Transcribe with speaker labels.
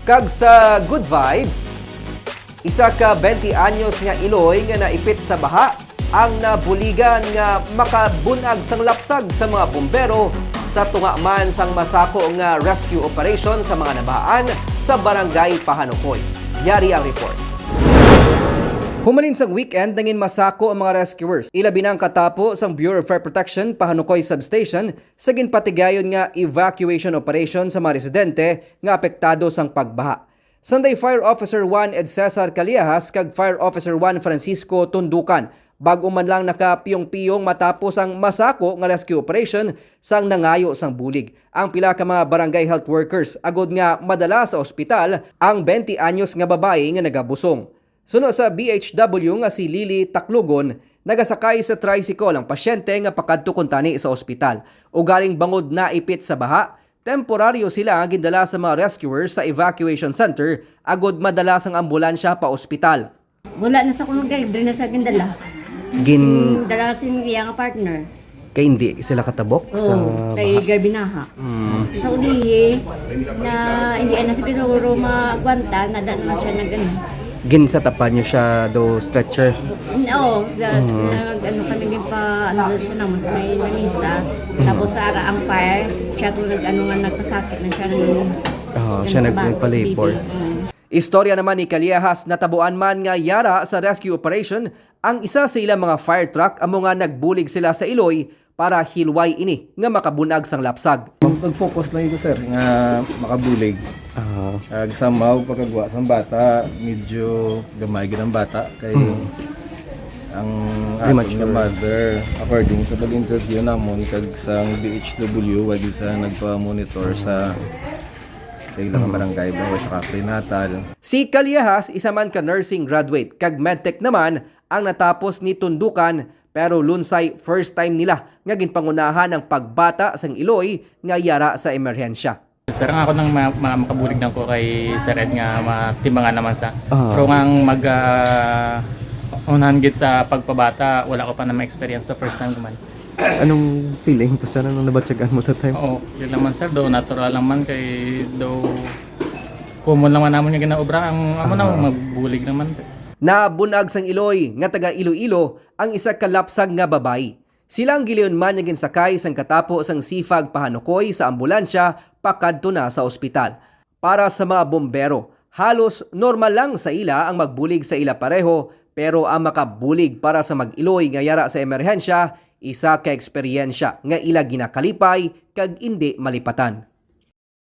Speaker 1: Kag sa good vibes, isa ka 20 anyos nga Iloy nga naipit sa baha ang nabuligan nga makabunag sang lapsag sa mga bumbero sa tunga man sang masako nga rescue operation sa mga nabaan sa barangay Pahanukoy. Yari ang report. Humalin sang weekend nangin masako ang mga rescuers. Ilabi na ang katapo sang Bureau of Fire Protection Pahanukoy Substation sa ginpatigayon nga evacuation operation sa mga residente nga apektado sang pagbaha. Sunday Fire Officer 1 Ed Cesar Callejas kag Fire Officer 1 Francisco Tundukan bago man lang nakapiyong-piyong matapos ang masako nga rescue operation sang nangayo sang bulig. Ang pila ka mga barangay health workers agod nga madala sa ospital ang 20 anyos nga babae nga nagabusong. Suno sa BHW nga si Lily Taklugon, nagasakay sa tricycle ang pasyente nga pakadto kuntani sa ospital. Ugaling bangod na ipit sa baha, temporaryo sila gindala sa mga rescuers sa evacuation center agod madala sang ambulansya pa ospital.
Speaker 2: Wala na sa kuno driver na sa gindala. Dala sa iya nga partner.
Speaker 1: Kay hindi sila katabok sa
Speaker 2: kay Garbinaha. Sa ulihi na hindi na sa pinuro magwanta na dan na siya na ganun.
Speaker 1: Gin sa tapan niyo siya do stretcher.
Speaker 2: Oo, ano kami din pa ano siya naman sa may manisa. Tapos sa ara ang fire, siya tulad ano nga nagpasakit na siya ng
Speaker 1: Siya nagpalabor. Istorya naman ni Callejas natabuan man nga yara sa rescue operation ang isa sa ilang mga fire truck amo nga nagbulig sila sa Iloy para hilway ini nga makabunag sang lapsag.
Speaker 3: Mag-focus lang ito sir nga makabulig. Somehow pagkagawa sa bata medyo gamay gid ang bata kay ang ating nga mother according sa pag-interview namon kag sang BHW wag sa nagpa-monitor sa ilang barangay o sa prenatal.
Speaker 1: Si Callejas isa man ka nursing graduate kag medtech naman ang natapos ni Tundukan pero lunsay first time nila nga ginpangunahan ang pagbata sang Iloy nga yara sa emerhensya.
Speaker 4: Sir, ako nang makabulig na ko kay Sir Ed nga matimbangan naman sa. Pero ngang unahan gid sa pagpabata, wala ko pa na ma-experience sa first time naman.
Speaker 3: Anong feeling to sir nung nabatsagan mo that time?
Speaker 4: Oo, yun naman sir, do natural lang man kay do common lang man namon yung ginaobra ang amo na magbulig naman.
Speaker 1: Nabunag sang Iloy nga taga Iloilo ang isa ka lapsag nga babayi. Silang giliyon man nga ginsakay sang katapo sang Sifag Pahanukoy sa ambulansya pakadto na sa ospital. Para sa mga bombero, halos normal lang sa ila ang magbulig sa ila pareho pero ang makabulig para sa mag-Iloy nga yara sa emerhensya isa ka eksperyensya nga ila ginakalipay kag indi malipatan.